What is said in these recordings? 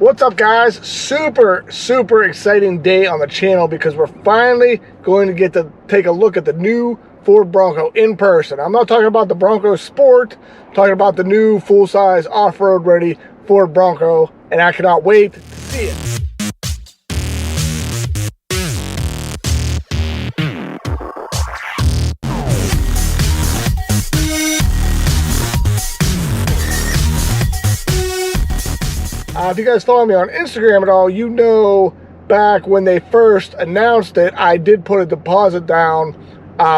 What's up, guys? Super exciting day on the channel because we're finally going to get to take a look at the new Ford Bronco in person. I'm not talking about the Bronco Sport, I'm talking about the new full-size off-road ready Ford Bronco, and I cannot wait to see it. If you guys follow me on Instagram at all, you know back when they first announced it, I did put a deposit down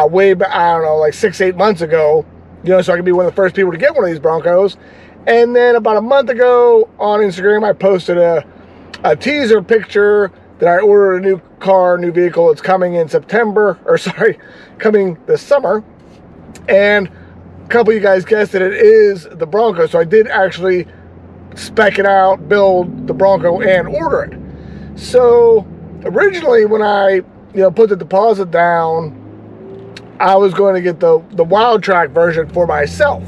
way back, I don't know, like 6-8 months ago, so I could be one of the first people to get one of these Broncos. And then about a month ago on Instagram, I posted a teaser picture that I ordered a new car, new vehicle. It's coming in coming this summer. And a couple of you guys guessed it is the Bronco. So I did actually spec it out, build the Bronco, and order it. So originally when I put the deposit down, I was going to get the Wild Track version for myself.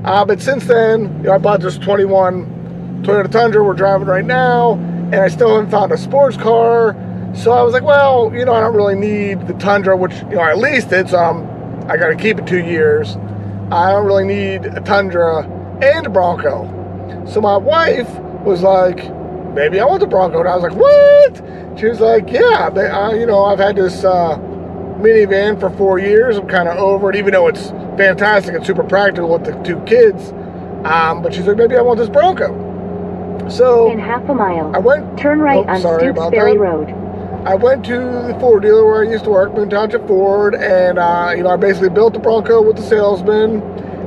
But since then, I bought this 21 Toyota Tundra we're driving right now, and I still haven't found a sports car. So I was like, well, I don't really need the Tundra, which I leased it, so I got to keep it 2 years. I don't really need a Tundra and a Bronco. So my wife was like, maybe I want the Bronco. And I was like, what? She was like, yeah, I've had this minivan for 4 years. I'm kind of over it, even though it's fantastic and super practical with the 2 kids. But she's like, maybe I want this Bronco. So in half a mile, I went, turn right on Stoops Ferry Road. I went to the Ford dealer where I used to work, Moon Township Ford, and I basically built the Bronco with the salesman,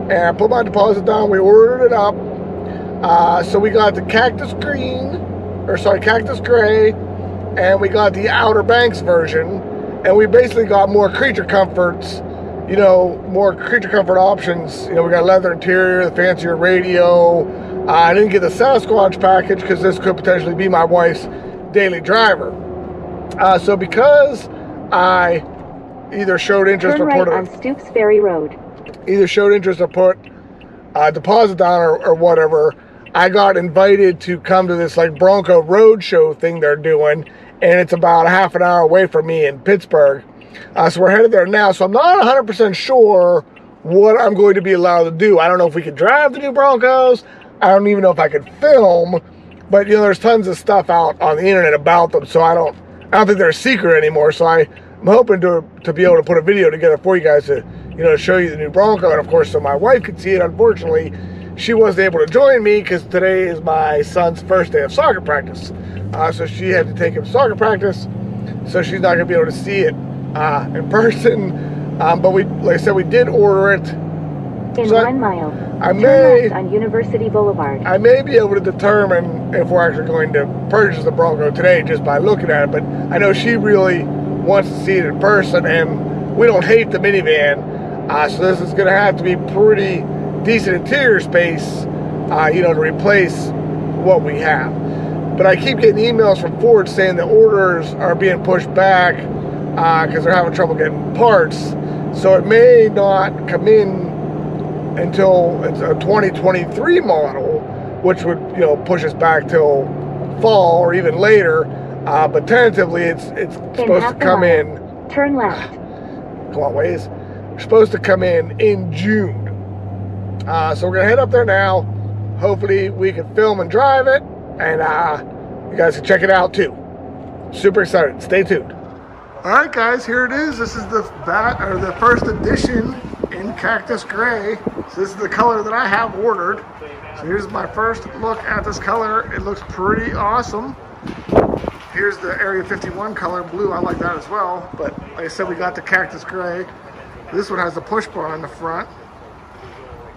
and I put my deposit down. We ordered it up. So we got the Cactus Gray, and we got the Outer Banks version, and we basically got more creature comforts, more creature comfort options. We got leather interior, the fancier radio. I didn't get the Sasquatch package because this could potentially be my wife's daily driver. So because I either showed interest turn or put right on Stoops Ferry Road. Either showed interest or put a deposit down or whatever, I got invited to come to this Bronco road show thing they're doing, and it's about a half an hour away from me in Pittsburgh. So we're headed there now. So I'm not 100% sure what I'm going to be allowed to do. I don't know if we could drive the new Broncos. I don't even know if I could film. But there's tons of stuff out on the internet about them, so I don't think they're a secret anymore. So I'm hoping to be able to put a video together for you guys to show you the new Bronco, and of course so my wife could see it. Unfortunately, she wasn't able to join me because today is my son's first day of soccer practice. So she had to take him to soccer practice, so she's not going to be able to see it in person. But like I said, we did order it. In 1 mile, turn left on University Boulevard. I may be able to determine if we're actually going to purchase the Bronco today just by looking at it, but I know she really wants to see it in person, and we don't hate the minivan. So this is going to have to be pretty decent interior space, to replace what we have. But I keep getting emails from Ford saying the orders are being pushed back because they're having trouble getting parts. So it may not come in until it's a 2023 model, which would push us back till fall or even later. But tentatively, it's supposed to come in. Turn left. Come on, Waze. We're supposed to come in June. So we're gonna head up there now. Hopefully we can film and drive it, and you guys can check it out too. Super excited. Stay tuned. All right, guys, here it is. This is the first edition in Cactus Gray. So this is the color that I have ordered. So here's my first look at this color. It looks pretty awesome. Here's the Area 51 color, blue. I like that as well. But like I said, we got the Cactus Gray. This one has the push bar on the front.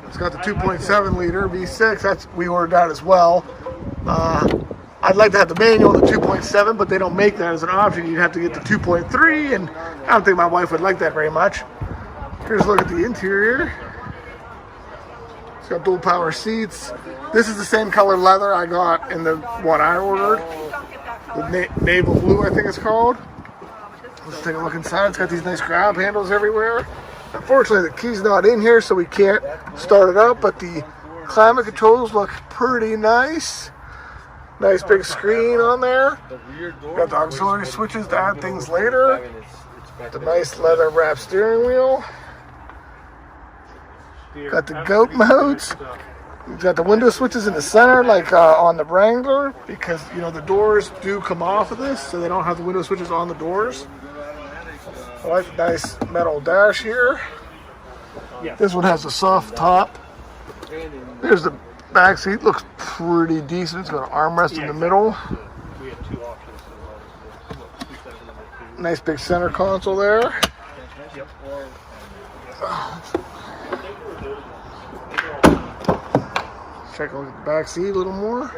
It's got the 2.7 liter V6. We ordered that as well. I'd like to have the manual, the 2.7, but they don't make that as an option. You'd have to get the 2.3, and I don't think my wife would like that very much. Here's a look at the interior. It's got dual power seats. This is the same color leather I got in the one I ordered. The naval blue, I think it's called. Let's take a look inside. It's got these nice grab handles everywhere. Unfortunately, the key's not in here, so we can't start it up, but the climate controls look pretty nice. Nice big screen on there. Got the auxiliary switches to add things later. The nice leather wrapped steering wheel. Got the goat modes. We've got the window switches in the center, like on the Wrangler, because you know the doors do come off of this, so they don't have the window switches on the doors. I like the nice metal dash here. This one has a soft top. There's the back seat. Looks pretty decent. It's got an armrest in the middle. Nice big center console there. Check a look at the back seat a little more.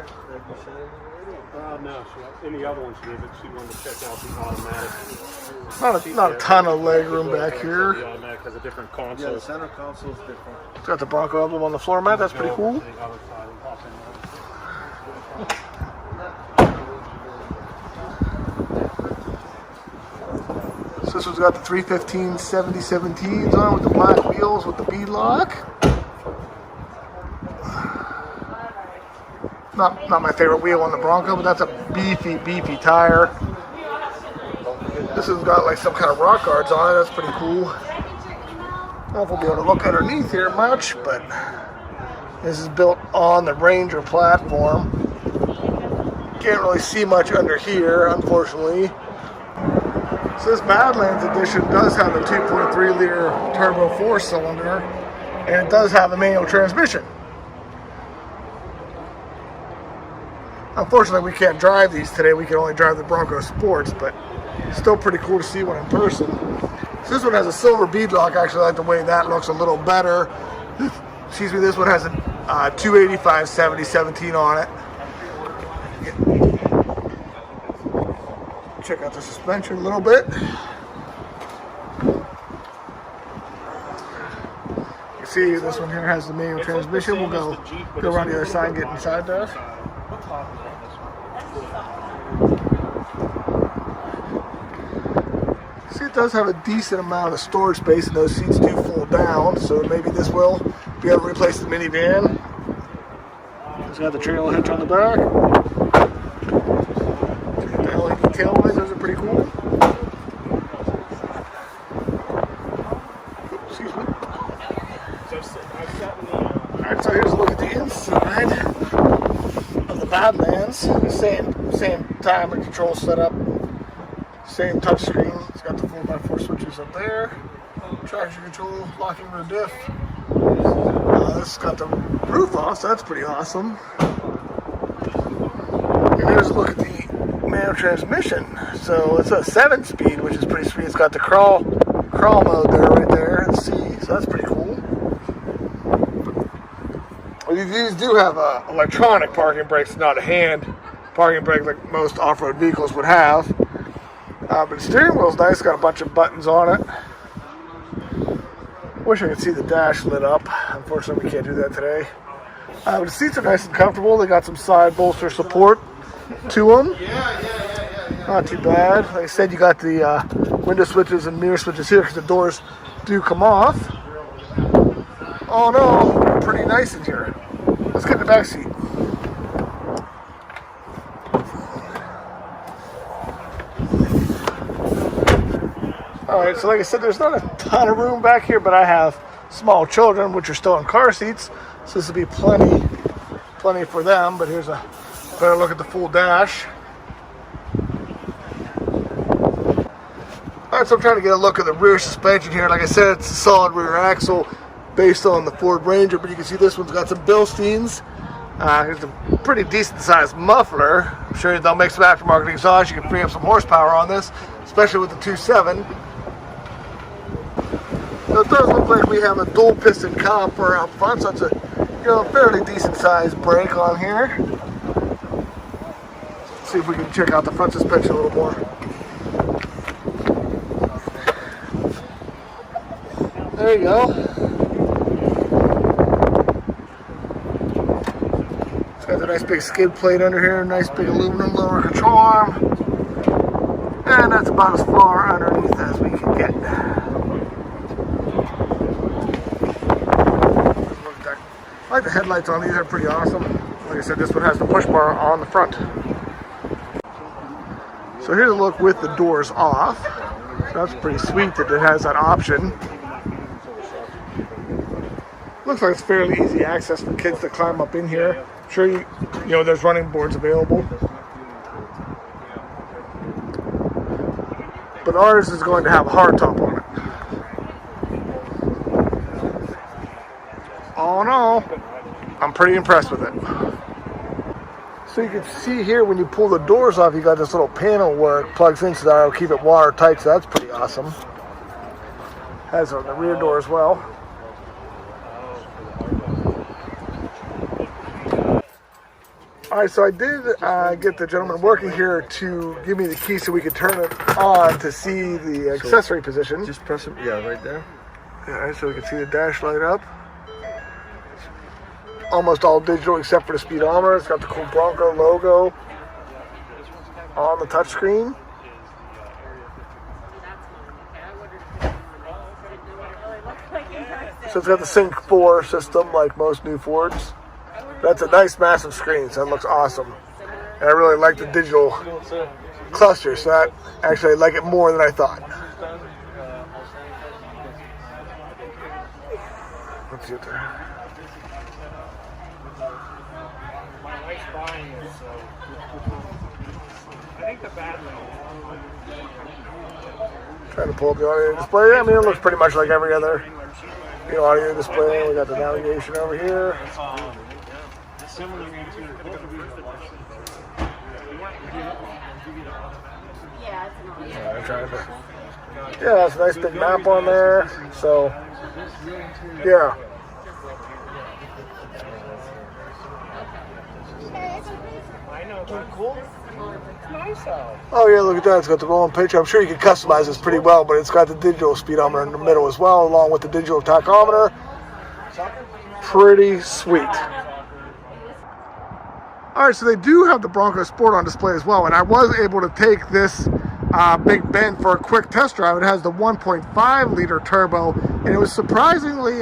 No, in the other one she did, but she wanted to check out the automatic. Not a ton of leg room back here. The automatic has a different console. Yeah, the center console is different. It's got the Bronco emblem on the floor mat. That's pretty cool. So this one's got the 315 7017s on it with the black wheels with the bead lock. Not my favorite wheel on the Bronco, but that's a beefy tire. This has got like some kind of rock guards on it. That's pretty cool. I don't know if we'll be able to look underneath here much, but this is built on the Ranger platform. Can't really see much under here, unfortunately. So this Badlands edition does have a 2.3 liter turbo 4-cylinder, and it does have a manual transmission. Unfortunately, we can't drive these today. We can only drive the Bronco Sports, but still pretty cool to see one in person. So this one has a silver bead lock. I actually like the way that looks a little better. Excuse me, this one has a 285 7017 on it. Check out the suspension a little bit. You see this one here has the manual transmission. We'll go around the other side and get inside there. See, it does have a decent amount of storage space, and those seats do fold down, so maybe this will be able to replace the minivan. It's got the trailer hitch on the back. The LED taillights, those are pretty cool. Excuse me. Alright, so here's a look at the inside of the Badlands. Same time and control setup. Same touchscreen. It's got the 4x4 switches up there. Traction control, locking rear diff. This has got the roof off, so that's pretty awesome. And there's a look at the manual transmission. So it's a 7-speed, which is pretty sweet. It's got the crawl mode there, right there. Let's see, so that's pretty cool. These do have electronic parking brakes, not a hand parking brake like most off-road vehicles would have. But the steering wheel's nice, got a bunch of buttons on it. Wish I could see the dash lit up. Unfortunately, we can't do that today. But the seats are nice and comfortable. They got some side bolster support to them. Not too bad. Like I said, you got the window switches and mirror switches here because the doors do come off. Oh no, pretty nice in here. Let's get in the back seat. Alright, so like I said, there's not a ton of room back here, but I have small children, which are still in car seats, so this will be plenty for them. But here's a better look at the full dash. Alright, so I'm trying to get a look at the rear suspension here. Like I said, it's a solid rear axle based on the Ford Ranger, but you can see this one's got some Bilsteins. Here's a pretty decent sized muffler. I'm sure they'll make some aftermarket exhaust. You can free up some horsepower on this, especially with the 2.7. So it does look like we have a dual piston caliper out front, so it's a fairly decent sized brake on here. Let's see if we can check out the front suspension a little more. There you go. It's got the nice big skid plate under here, nice big aluminum lower control arm. And that's about as far underneath as we can get. I like the headlights on these, are pretty awesome. Like Like I said, this one has the push bar on the front. So here's a look with the doors off. So that's pretty sweet that it has that option. Looks like it's fairly easy access for kids to climb up in here. I'm sure you know there's running boards available. But ours is going to have a hardtop on it. All in all, I'm pretty impressed with it. So you can see here when you pull the doors off, you got this little panel where it plugs in so that it'll keep it watertight, so that's pretty awesome. Has it on the rear door as well. Alright, so I did get the gentleman working here to give me the key so we could turn it on to see the accessory position. Just press it, yeah, right there. Yeah, so we can see the dash light up. Almost all digital except for the speedometer. It's got the cool Bronco logo on the touchscreen. So it's got the Sync 4 system like most new Fords. That's a nice massive screen, so it looks awesome. And I really like the digital cluster, so that actually I like it more than I thought. Let's get there. Trying to pull up the audio display. I mean, it looks pretty much like every other audio display. We got the navigation over here. Yeah, that's a nice big map on there. So, yeah. Oh yeah, look at that. It's got the rolling picture. I'm sure you can customize this pretty well, but it's got the digital speedometer in the middle as well, along with the digital tachometer. Pretty sweet. Alright, so they do have the Bronco Sport on display as well, and I was able to take this Big Bend for a quick test drive. It has the 1.5 liter turbo, and it was surprisingly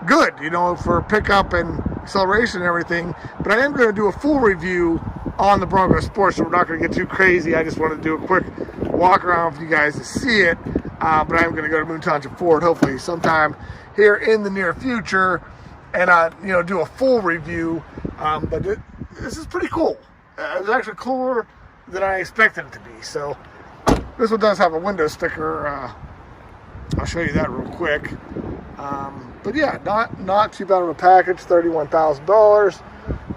good, for pickup and acceleration and everything. But I am going to do a full review on the Bronco Sport, so we're not going to get too crazy. I just wanted to do a quick walk around for you guys to see it. But I'm going to go to Moon Township Ford hopefully sometime here in the near future and do a full review. But this is pretty cool. It's actually cooler than I expected it to be. So this one does have a window sticker. I'll show you that real quick. But yeah, not too bad of a package. $31,000.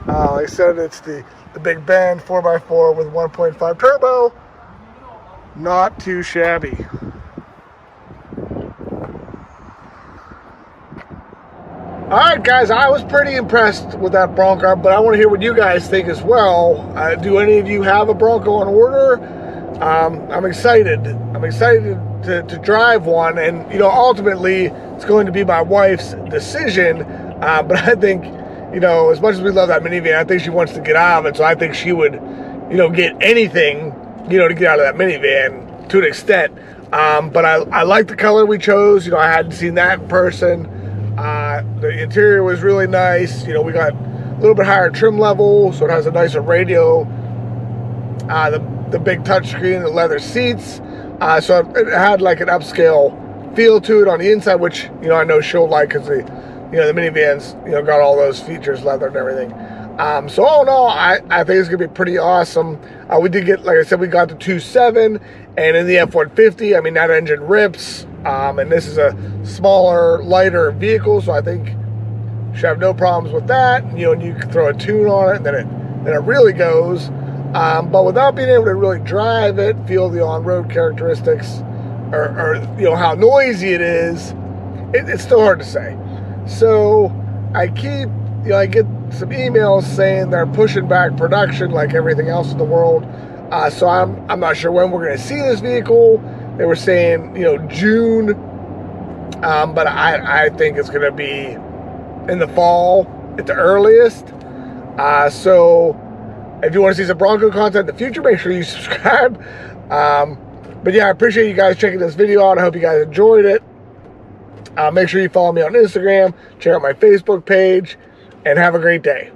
Like I said, it's the Big Bend 4x4 with 1.5 turbo. Not too shabby. Alright guys, I was pretty impressed with that Bronco, but I want to hear what you guys think as well. Do any of you have a Bronco on order? I'm excited. I'm excited to drive one, and ultimately it's going to be my wife's decision. But I think, as much as we love that minivan, I think she wants to get out of it. So I think she would, get anything, to get out of that minivan to an extent. But I like the color we chose. I hadn't seen that in person. The interior was really nice. We got a little bit higher trim level, so it has a nicer radio. The big touchscreen, the leather seats. So it had like an upscale feel to it on the inside, which I know she'll like because the minivans got all those features, leather and everything. So all in all, I think it's gonna be pretty awesome. We did get, like I said, we got the 2.7, and in the F-150, I mean that engine rips. And this is a smaller, lighter vehicle, so I think you should have no problems with that. And you can throw a tune on it, and then it really goes. But without being able to really drive it, feel the on-road characteristics, or how noisy it is, it's still hard to say. So I keep, I get some emails saying they're pushing back production like everything else in the world. So I'm not sure when we're going to see this vehicle. They were saying, June, but I think it's going to be in the fall at the earliest. So if you want to see some Bronco content in the future, make sure you subscribe. But yeah, I appreciate you guys checking this video out. I hope you guys enjoyed it. Make sure you follow me on Instagram, check out my Facebook page, and have a great day.